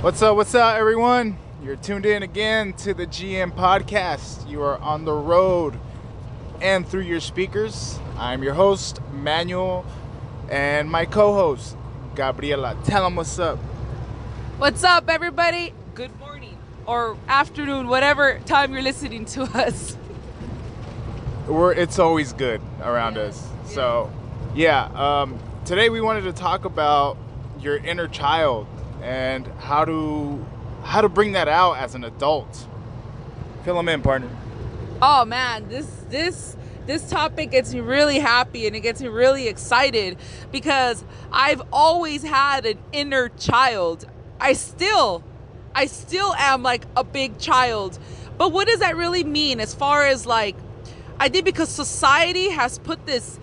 What's up, everyone? You're tuned in again to the GM podcast. You are on the road and through your speakers. I'm your host, Manuel, and my co-host, Gabriela. Tell them what's up. What's up, everybody? Good morning or afternoon, whatever time you're listening to us. It's always good around us. So, today we wanted to talk about your inner child and how to bring that out as an adult. Fill them in, partner. Oh man, this topic gets me really happy and it gets me really excited because I've always had an inner child. I still am like a big child. But what does that really mean as far as like, I think because society has put this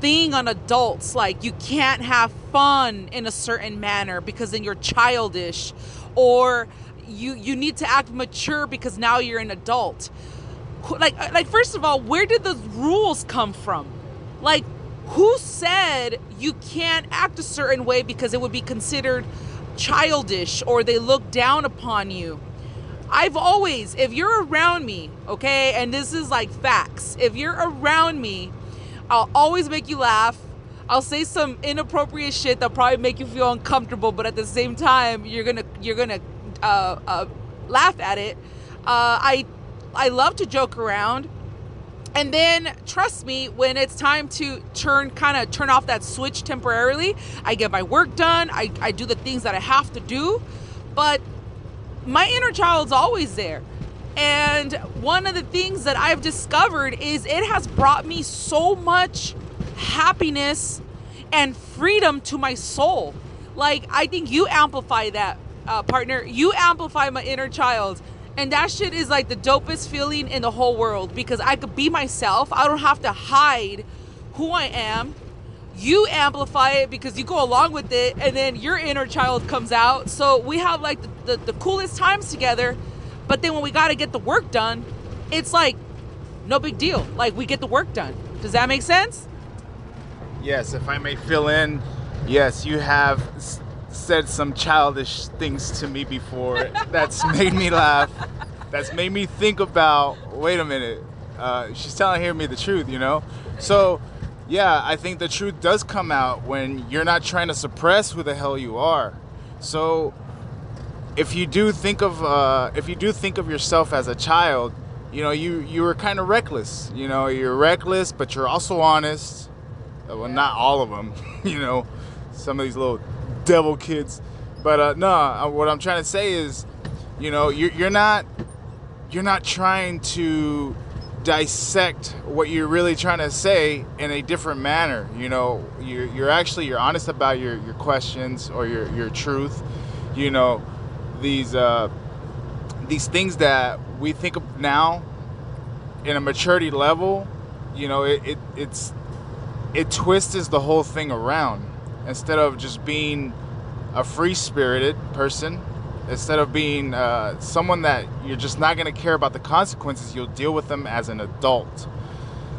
thing on adults, like you can't have fun in a certain manner because then you're childish, or you need to act mature because now you're an adult. Like first of all, where did those rules come from? Like, who said you can't act a certain way because it would be considered childish or they look down upon you? I've always, if you're around me, okay, and this is like facts, if you're around me, I'll always make you laugh. I'll say some inappropriate shit that'll probably make you feel uncomfortable, but at the same time, you're gonna laugh at it. I love to joke around, and then trust me, when it's time to turn off that switch temporarily, I get my work done. I do the things that I have to do, but my inner child's always there. And one of the things that I've discovered is it has brought me so much happiness and freedom to my soul. Like, I think you amplify that, partner. You amplify my inner child. And that shit is like the dopest feeling in the whole world because I could be myself. I don't have to hide who I am. You amplify it because you go along with it, and then your inner child comes out. So we have like the coolest times together. But then when we got to get the work done, it's like no big deal. Like, we get the work done. Does that make sense? Yes, if I may fill in, yes, you have said some childish things to me before that's made me laugh, that's made me think about, wait a minute, she's telling me the truth, you know? So, yeah, I think the truth does come out when you're not trying to suppress who the hell you are. So, if you do think of yourself as a child, you know, you were kind of reckless. You know, you're reckless, but you're also honest. Well, not all of them, you know, some of these little devil kids. But what I'm trying to say is, you know, you're not trying to dissect what you're really trying to say in a different manner. You know, you're honest about your questions or your truth. You know, these things that we think of now in a maturity level, you know, it twists the whole thing around. Instead of just being a free-spirited person, instead of being someone that you're just not going to care about the consequences, you'll deal with them as an adult.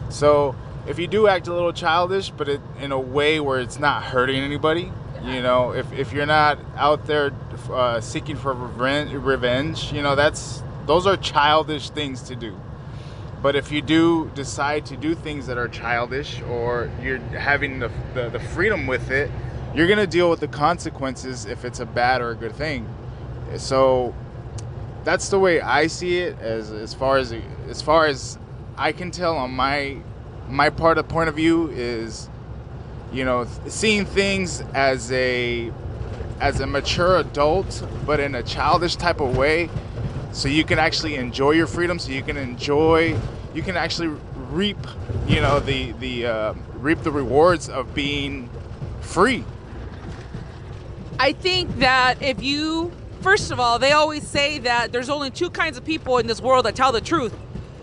So if you do act a little childish, but in a way where it's not hurting anybody, you know, if you're not out there seeking for revenge, you know, those are childish things to do. But if you do decide to do things that are childish, or you're having the freedom with it, you're going to deal with the consequences if it's a bad or a good thing. So that's the way I see it, as far as I can tell on my point of view is, you know, seeing things as a mature adult, but in a childish type of way, so you can actually enjoy your freedom, so you can actually reap, you know, reap the rewards of being free. I think that first of all, they always say that there's only two kinds of people in this world that tell the truth: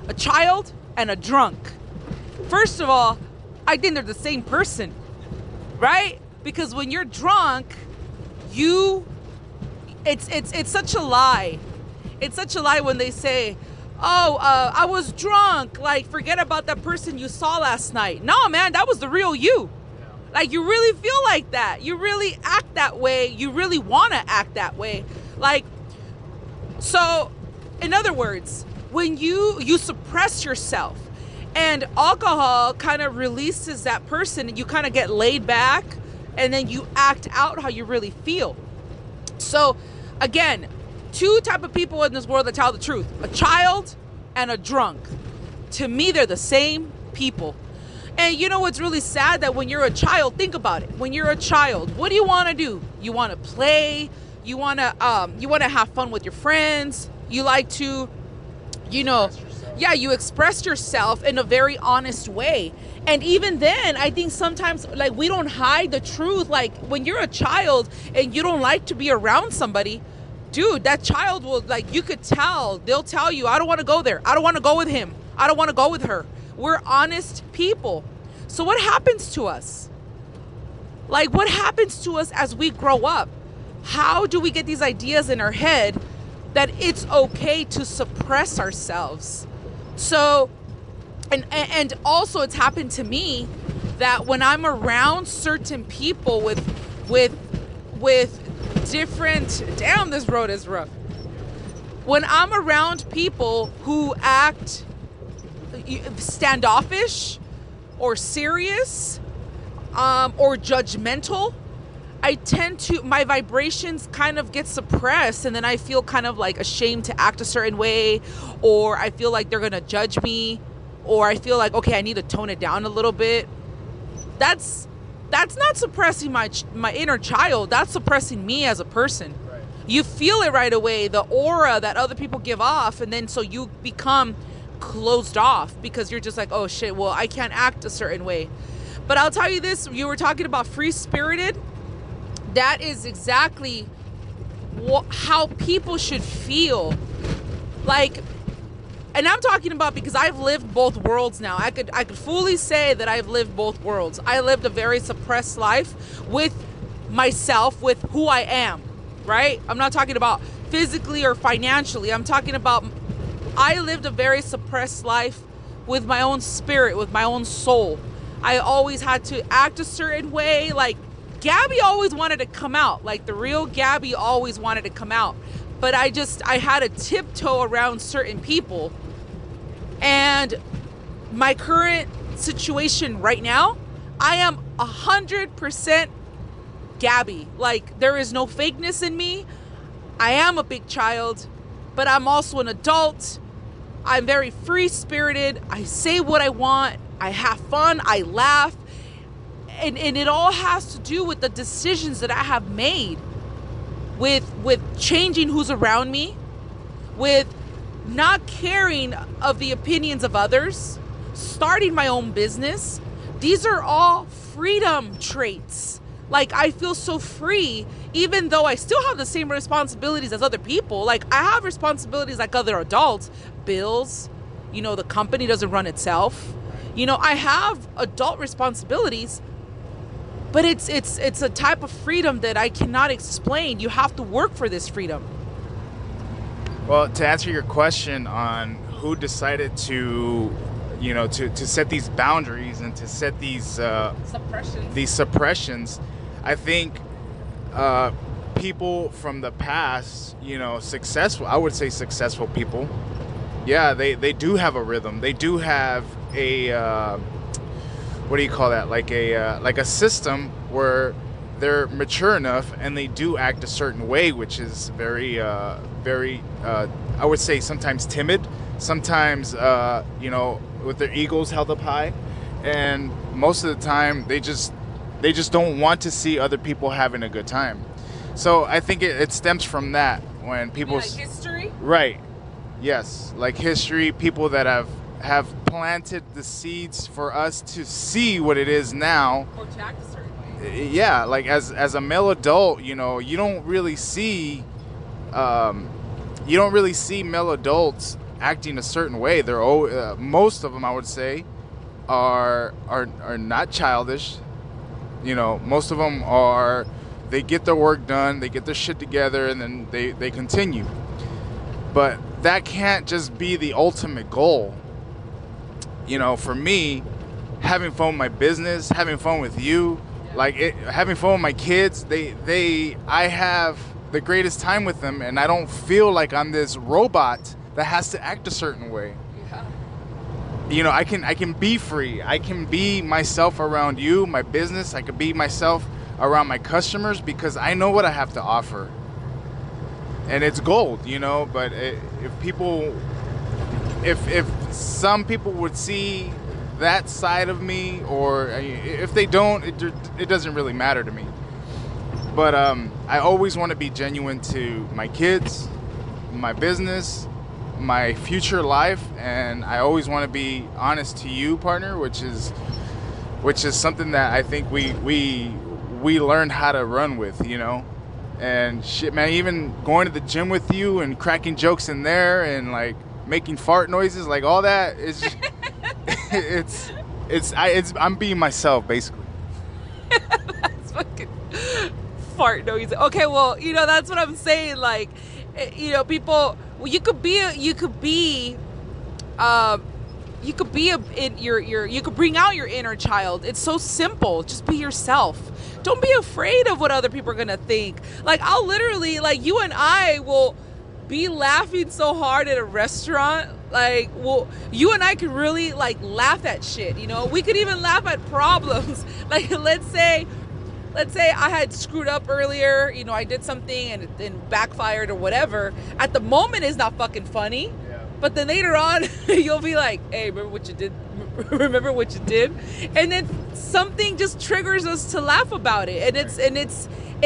a child and a drunk. First of all, I think they're the same person, right? Because when you're drunk, it's such a lie. It's such a lie when they say, I was drunk. Like, forget about that person you saw last night. No, man, that was the real you. Like, you really feel like that. You really act that way. You really want to act that way. Like, so, in other words, when you suppress yourself, and alcohol kind of releases that person, and you kind of get laid back, and then you act out how you really feel. So, again, two type of people in this world that tell the truth: a child and a drunk. To me, they're the same people. And you know what's really sad? That when you're a child, think about it. When you're a child, what do you want to do? You want to play. You want to have fun with your friends. You like to, you express yourself in a very honest way. And even then, I think sometimes, like, we don't hide the truth. Like, when you're a child and you don't like to be around somebody, dude, that child will, like, you could tell. They'll tell you, I don't want to go there. I don't want to go with him. I don't want to go with her. We're honest people. So what happens to us? Like, what happens to us as we grow up? How do we get these ideas in our head that it's okay to suppress ourselves? So, and also, it's happened to me that when I'm around certain people with different, damn, this road is rough. When I'm around people who act standoffish or serious or judgmental, I tend to, my vibrations kind of get suppressed, and then I feel kind of like ashamed to act a certain way, or I feel like they're gonna judge me, or I feel like, okay, I need to tone it down a little bit. That's not suppressing my inner child. That's suppressing me as a person. Right. You feel it right away, the aura that other people give off, and then so you become closed off because you're just like, oh shit, well, I can't act a certain way. But I'll tell you this, you were talking about free-spirited. That is exactly how people should feel. Like, and I'm talking about because I've lived both worlds now. I could fully say that I've lived both worlds. I lived a very suppressed life with myself, with who I am, right? I'm not talking about physically or financially. I'm talking about I lived a very suppressed life with my own spirit, with my own soul. I always had to act a certain way. Like, Gabby always wanted to come out. Like, the real Gabby always wanted to come out. But I had to tiptoe around certain people. And my current situation right now, I am 100% Gabby. Like, there is no fakeness in me. I am a big child, but I'm also an adult. I'm very free-spirited. I say what I want. I have fun. I laugh. And it all has to do with the decisions that I have made with changing who's around me, with not caring of the opinions of others, starting my own business. These are all freedom traits. Like, I feel so free, even though I still have the same responsibilities as other people. Like, I have responsibilities like other adults, bills, the company doesn't run itself. I have adult responsibilities, but it's a type of freedom that I cannot explain. You have to work for this freedom. Well, to answer your question on who decided to set these boundaries and to set these suppressions, I think people from the past, I would say successful people, yeah, they do have a rhythm. They do have a what do you call that? Like a system where they're mature enough and they do act a certain way, which is very I would say sometimes timid, sometimes with their egos held up high, and most of the time they just don't want to see other people having a good time. So I think it stems from that, when people, like history, right? Yes, like history, people that have planted the seeds for us to see what it is now. Or to act a certain way. Yeah, like as a male adult, you don't really see male adults acting a certain way. They're most of them, I would say, are not childish. Most of them are. They get their work done, they get their shit together, and then they continue. But that can't just be the ultimate goal. For me, having fun with my business, having fun with you, Like having fun with my kids, I have the greatest time with them, and I don't feel like I'm this robot that has to act a certain way. Yeah. You know, I can be free. I can be myself around you, my business. I can be myself around my customers because I know what I have to offer. And it's gold, you know, but if some people would see that side of me, or if they don't, it doesn't really matter to me. But I always want to be genuine to my kids, my business, my future life, and I always want to be honest to you, partner, which is something that I think we learned how to run with, you know. And shit, man, even going to the gym with you and cracking jokes in there and like making fart noises, like all that is just, I'm being myself basically. That's fucking fart noise. Okay, well, you know, that's what I'm saying. Like, you know, people, well, you could bring out your inner child. It's so simple. Just be yourself. Don't be afraid of what other people are gonna think. Like, I'll literally, like, you and I will be laughing so hard at a restaurant. Like, well, you and I could really like laugh at shit, you know. We could even laugh at problems. Like, let's say I had screwed up earlier, you know, I did something and it backfired or whatever. At the moment, it's not fucking funny. Yeah. But then later on, you'll be like, hey, remember what you did? Remember what you did? And then something just triggers us to laugh about it. And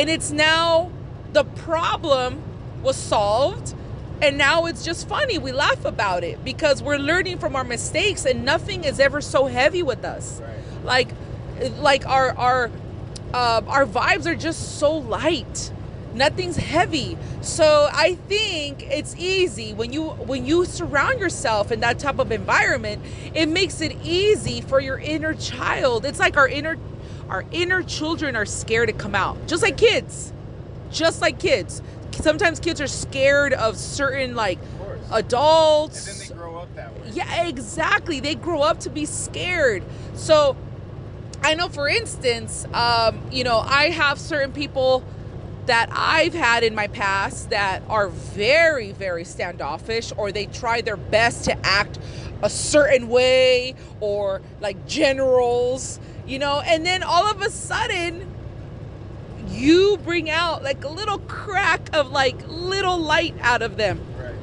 it's now the problem was solved. And now it's just funny. We laugh about it because we're learning from our mistakes, and nothing is ever so heavy with us. Right. Like our vibes are just so light. Nothing's heavy. So I think it's easy when you surround yourself in that type of environment. It makes it easy for your inner child. It's like our inner children are scared to come out, just like kids. Sometimes kids are scared of certain like adults. And then they grow up that way. Yeah, exactly. They grow up to be scared. So I know, for instance, you know, I have certain people that I've had in my past that are very, very standoffish, or they try their best to act a certain way, or like generals, you know, and then all of a sudden you bring out like a little crack of like little light out of them. Right.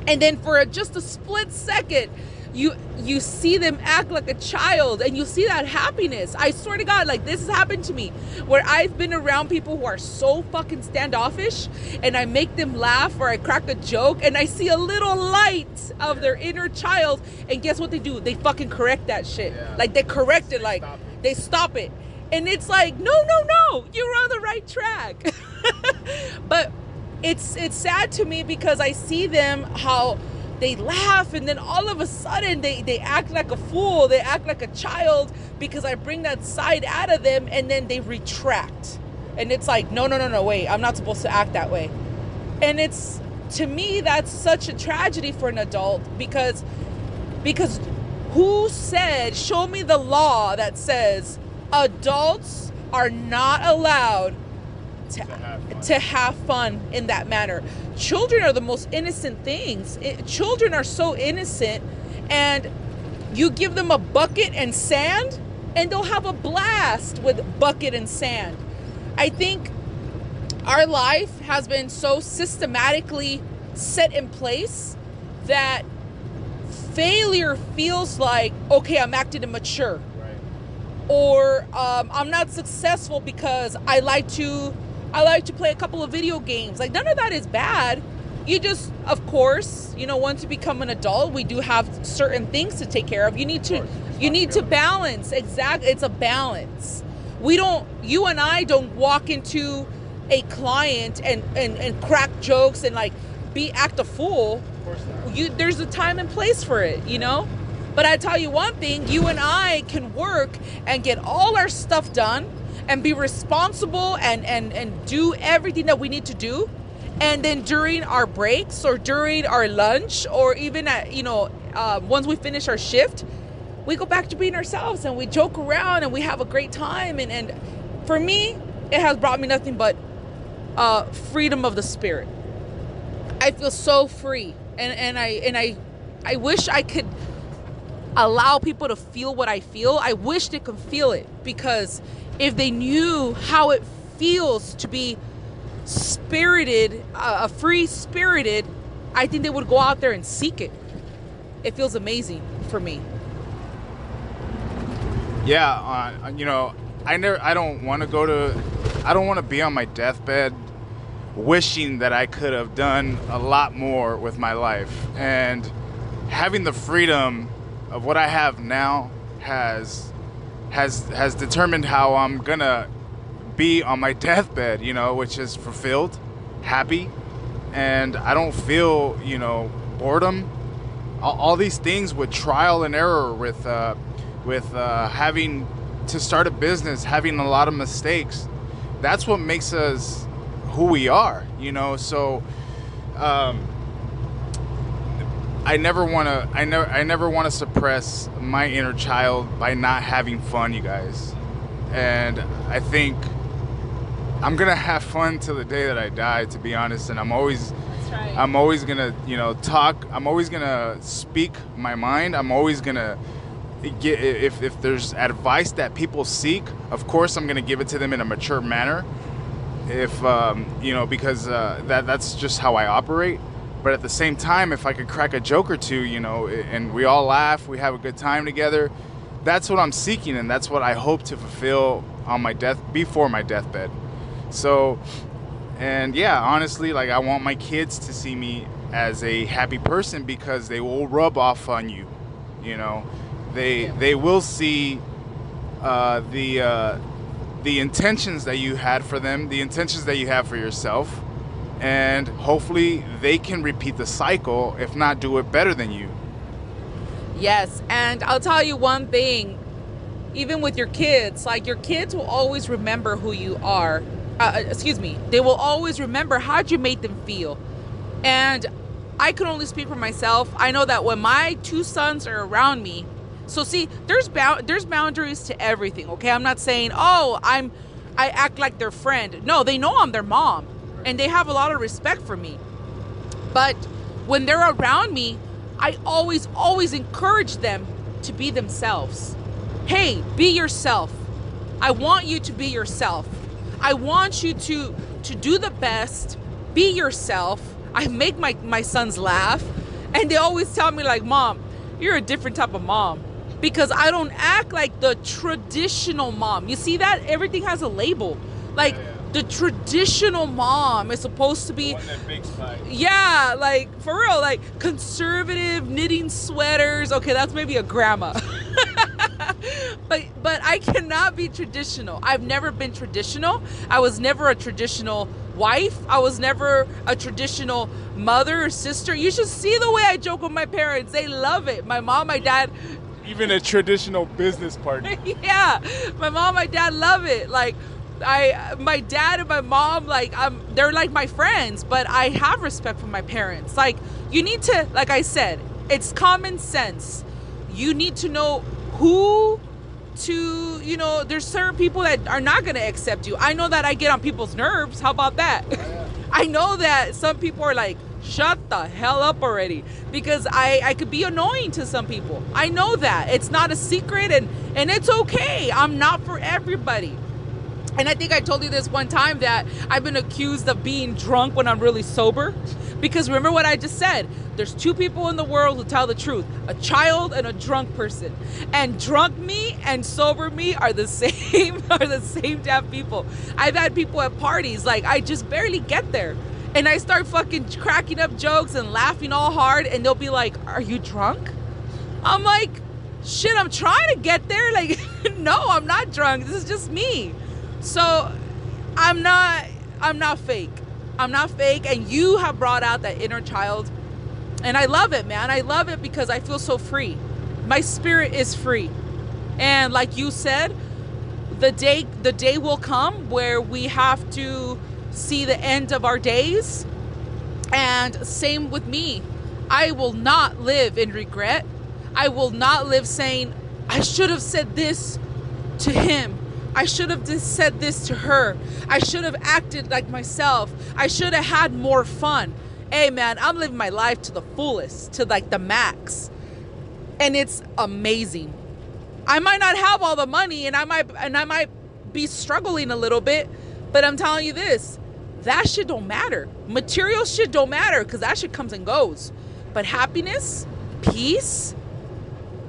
And then for just a split second, you see them act like a child, and you see that happiness. I swear to God, like, this has happened to me where I've been around people who are so fucking standoffish, and I make them laugh or I crack a joke and I see a little light of their inner child, and guess what they do? They fucking correct that shit. Yeah. Like, they correct it, like they stop it. And it's like, no, you're on the right track. But it's sad to me because I see them how they laugh, and then all of a sudden they act like a fool. They act like a child because I bring that side out of them, and then they retract. And it's like, no, wait, I'm not supposed to act that way. And it's, to me, that's such a tragedy for an adult because who said, show me the law that says adults are not allowed to have fun in that manner. Children are the most innocent things. Children are so innocent, and you give them a bucket and sand and they'll have a blast with bucket and sand. I think our life has been so systematically set in place that failure feels like, okay, I'm acting immature. Right. Or I'm not successful because I like to play a couple of video games. Like, none of that is bad. You just, of course, you know, once you become an adult, we do have certain things to take care of. You need to balance. Exactly. It's a balance. You and I don't walk into a client and crack jokes and like act a fool. Of course not. There's a time and place for it, you know? But I tell you one thing, you and I can work and get all our stuff done and be responsible and do everything that we need to do. And then during our breaks or during our lunch or even at, once we finish our shift, we go back to being ourselves and we joke around and we have a great time. And for me, it has brought me nothing but freedom of the spirit. I feel so free, and I wish I could allow people to feel what I feel. I wish they could feel it, because if they knew how it feels to be spirited, free spirited, I think they would go out there and seek it. It feels amazing for me. Yeah, I don't want to be on my deathbed wishing that I could have done a lot more with my life. And having the freedom of what I have now has determined how I'm gonna be on my deathbed, which is fulfilled, happy, and I don't feel, boredom. All these things with trial and error, with having to start a business, having a lot of mistakes. That's what makes us who we are, So I never want to suppress my inner child by not having fun, you guys. And I think I'm gonna have fun till the day that I die, to be honest. And I'm always gonna, talk. I'm always gonna speak my mind. I'm always gonna get, if there's advice that people seek, of course I'm gonna give it to them in a mature manner. Because that's just how I operate. But at the same time, if I could crack a joke or two, and we all laugh, we have a good time together, that's what I'm seeking, and that's what I hope to fulfill on before my deathbed. So, and yeah, honestly, like, I want my kids to see me as a happy person, because they will rub off on you. They will see the intentions that you had for them, the intentions that you have for yourself, and hopefully they can repeat the cycle, if not do it better than you. Yes, and I'll tell you one thing, even with your kids, like, your kids will always remember who you are. They will always remember how'd you make them feel. And I can only speak for myself. I know that when my two sons are around me, so see, there's boundaries to everything, okay? I'm not saying, I act like their friend. No, they know I'm their mom, and they have a lot of respect for me. But when they're around me, I always encourage them to be themselves. Hey, be yourself. I want you to be yourself. I want you to do the best, be yourself. I make my sons laugh, and they always tell me, like, Mom, you're a different type of mom. Because I don't act like the traditional mom. You see that? Everything has a label. Like, the traditional mom is supposed to be... The one that bakes pie. Yeah, like, for real, like, conservative, knitting sweaters. Okay, that's maybe a grandma. But I cannot be traditional. I've never been traditional. I was never a traditional wife. I was never a traditional mother or sister. You should see the way I joke with my parents. They love it. My mom, my dad... Even a traditional business partner. Yeah, my mom, my dad love it. Like, my dad and my mom, like, they're like my friends, but I have respect for my parents. Like, you need to, like I said, it's common sense. You need to know who to, there's certain people that are not going to accept you. I know that I get on people's nerves. How about that? I know that some people are like, shut the hell up already, because I could be annoying to some people. I know that. It's not a secret, and it's okay. I'm not for everybody. And I think I told you this one time, that I've been accused of being drunk when I'm really sober. Because remember what I just said, there's two people in the world who tell the truth, a child and a drunk person. And drunk me and sober me are the same damn people. I've had people at parties, like, I just barely get there, and I start fucking cracking up jokes and laughing all hard, and they'll be like, are you drunk? I'm like, shit, I'm trying to get there. Like, no, I'm not drunk. This is just me. So I'm not fake. I'm not fake. And you have brought out that inner child. And I love it, man. I love it because I feel so free. My spirit is free. And like you said, the day will come where we have to see the end of our days. And same with me. I will not live in regret. I will not live saying, I should have said this to him. I should have just said this to her. I should have acted like myself. I should have had more fun. Hey man, I'm living my life to the fullest, to like the max. And it's amazing. I might not have all the money and I might be struggling a little bit, but I'm telling you this, that shit don't matter. Material shit don't matter because that shit comes and goes. But happiness, peace,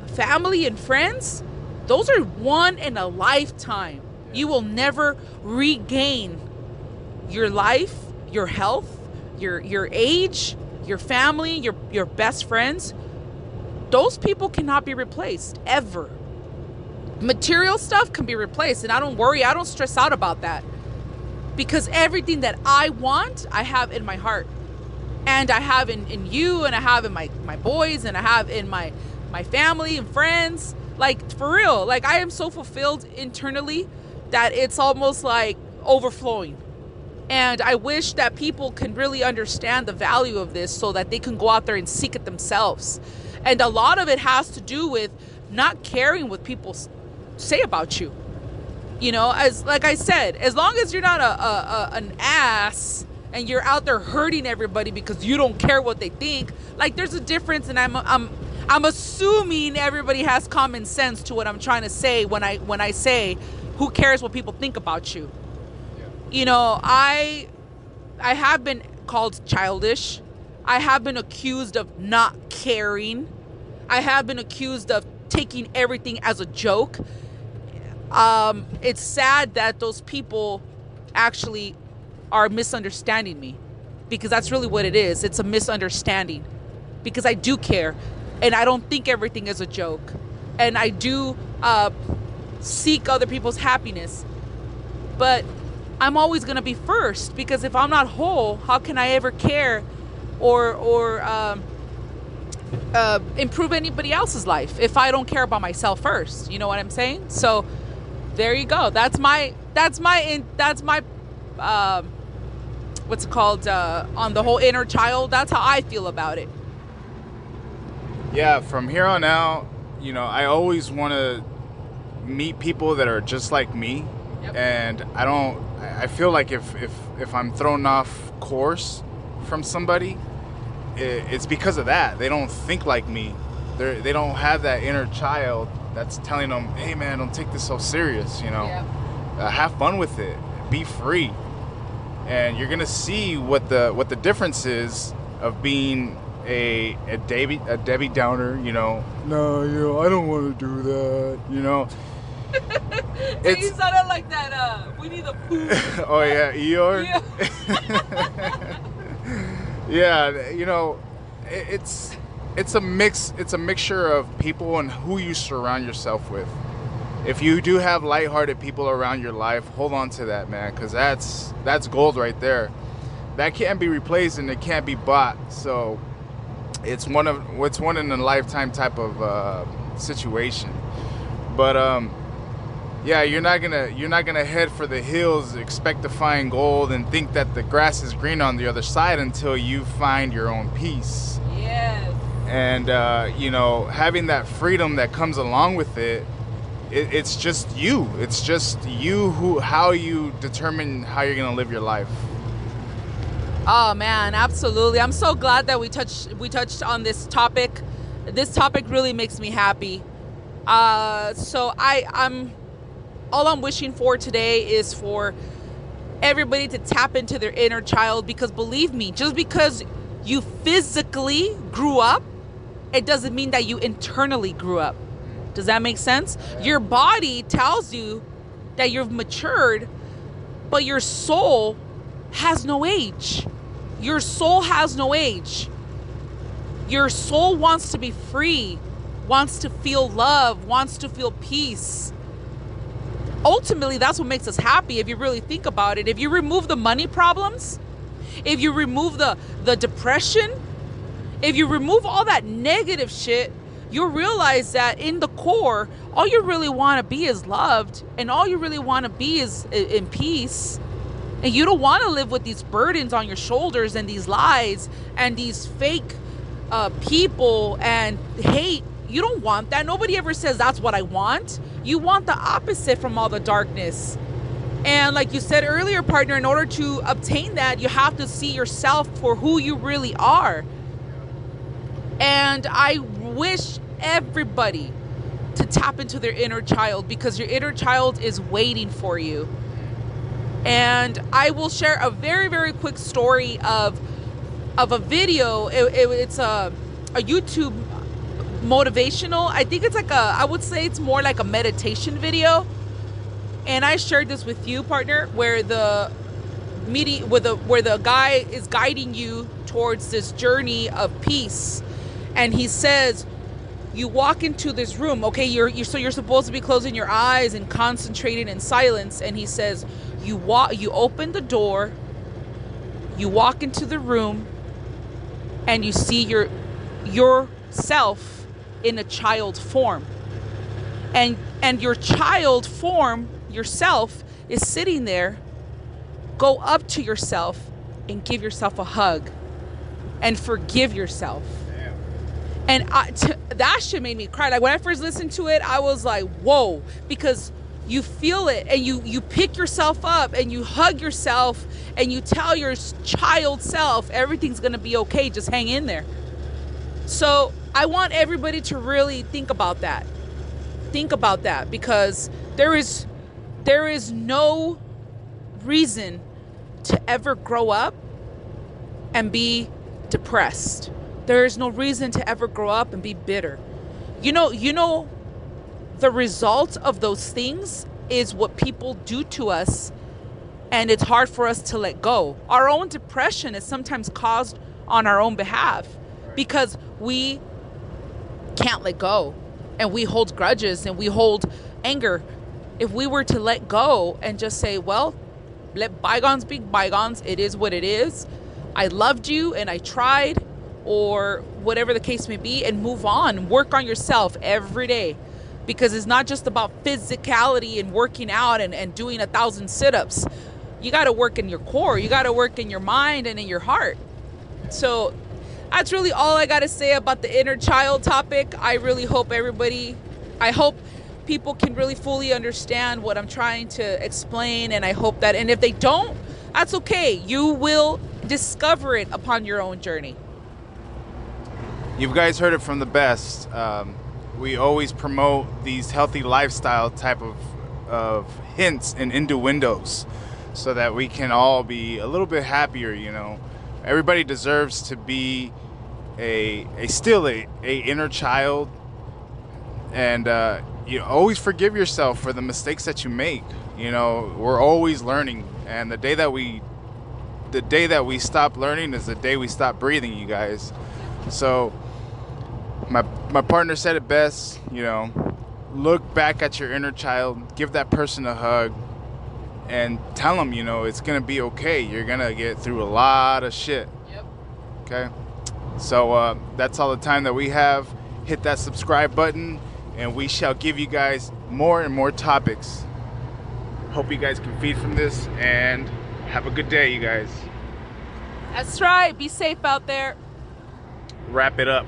family and friends, those are one in a lifetime. You will never regain your life, your health, your age, your family, your best friends. Those people cannot be replaced ever. Material stuff can be replaced, and I don't worry, I don't stress out about that. Because everything that I want, I have in my heart. And I have in you, and I have in my boys, and I have in my family and friends. Like, for real, like I am so fulfilled internally that it's almost like overflowing. And I wish that people can really understand the value of this so that they can go out there and seek it themselves. And a lot of it has to do with not caring what people say about you. You know, as like I said, as long as you're not an ass and you're out there hurting everybody because you don't care what they think, like there's a difference. And I'm assuming everybody has common sense to what I'm trying to say when I say who cares what people think about you. You know, I have been called childish. I have been accused of not caring. I have been accused of taking everything as a joke. It's sad that those people actually are misunderstanding me, because that's really what it is. It's a misunderstanding, because I do care and I don't think everything is a joke, and I do seek other people's happiness, but I'm always going to be first, because if I'm not whole, how can I ever care or improve anybody else's life if I don't care about myself first? You know what I'm saying? So there you go. That's my what's it called, on the whole inner child. That's how I feel about it. Yeah, from here on out, you know, I always want to meet people that are just like me. Yep. And I feel like if I'm thrown off course from somebody, it's because of that. They don't think like me. They don't have that inner child that's telling them, hey man, don't take this so serious, you know. Yeah. Have fun with it, be free. And you're gonna see what the difference is of being a Debbie Downer, you know. No, you know, I don't want to do that, you know. You sounded like that Winnie the Pooh. Oh yeah, Eeyore. Yeah. Yeah, you know, it's a mixture of people and who you surround yourself with. If you do have lighthearted people around your life, hold on to that, man, because that's gold right there. That can't be replaced and it can't be bought. So it's one in a lifetime type of situation. But yeah, you're not gonna head for the hills, expect to find gold, and think that the grass is green on the other side until you find your own peace. Yes. And you know, having that freedom that comes along with it, it's just you. It's just you how you determine how you're gonna live your life. Oh man, absolutely. I'm so glad that we touched on this topic. This topic really makes me happy. So all I'm wishing for today is for everybody to tap into their inner child, because believe me, just because you physically grew up, it doesn't mean that you internally grew up. Does that make sense? Your body tells you that you've matured, but your soul has no age. Your soul has no age. Your soul wants to be free, wants to feel love, wants to feel peace. Ultimately, that's what makes us happy if you really think about it. If you remove the money problems, if you remove the depression, if you remove all that negative shit, you'll realize that in the core, all you really want to be is loved, and all you really want to be is in peace. And you don't want to live with these burdens on your shoulders and these lies and these fake people and hate don't want that. Nobody ever says that's what I want. You want the opposite from all the darkness. And like you said earlier, partner, in order to obtain that, you have to see yourself for who you really are. And I wish everybody to tap into their inner child, because your inner child is waiting for you. And I will share a very, very quick story of a video. It's a YouTube motivational. I think it's like I would say it's more like a meditation video. And I shared this with you, partner, where the guy is guiding you towards this journey of peace. And he says, you walk into this room, okay, you're supposed to be closing your eyes and concentrating in silence. And he says, you open the door, you walk into the room, and you see yourself in a child form. And your child form, yourself, is sitting there. Go up to yourself and give yourself a hug and forgive yourself. And that shit made me cry. Like when I first listened to it, I was like, whoa, because you feel it and you pick yourself up and you hug yourself and you tell your child self everything's gonna be okay, just hang in there. So I want everybody to really think about that. Think about that, because there is no reason to ever grow up and be depressed. There is no reason to ever grow up and be bitter. You know, the result of those things is what people do to us, and it's hard for us to let go. Our own depression is sometimes caused on our own behalf because we can't let go, and we hold grudges and we hold anger. If we were to let go and just say, well, let bygones be bygones, it is what it is. I loved you and I tried, or whatever the case may be, and move on. Work on yourself every day, because it's not just about physicality and working out and doing 1,000 sit-ups. You got to work in your core. You got to work in your mind and in your heart. So that's really all I got to say about the inner child topic. I really hope I hope people can really fully understand what I'm trying to explain. And I hope that, and if they don't, that's okay. You will discover it upon your own journey. You guys heard it from the best. We always promote these healthy lifestyle type of hints and innuendos so that we can all be a little bit happier, you know. Everybody deserves to be a inner child, and you always forgive yourself for the mistakes that you make. You know, we're always learning, and the day that we stop learning is the day we stop breathing, you guys. So my partner said it best, you know, look back at your inner child, give that person a hug, and tell them, you know, it's going to be okay. You're going to get through a lot of shit. Yep. Okay? So that's all the time that we have. Hit that subscribe button, and we shall give you guys more and more topics. Hope you guys can feed from this, and have a good day, you guys. That's right. Be safe out there. Wrap it up.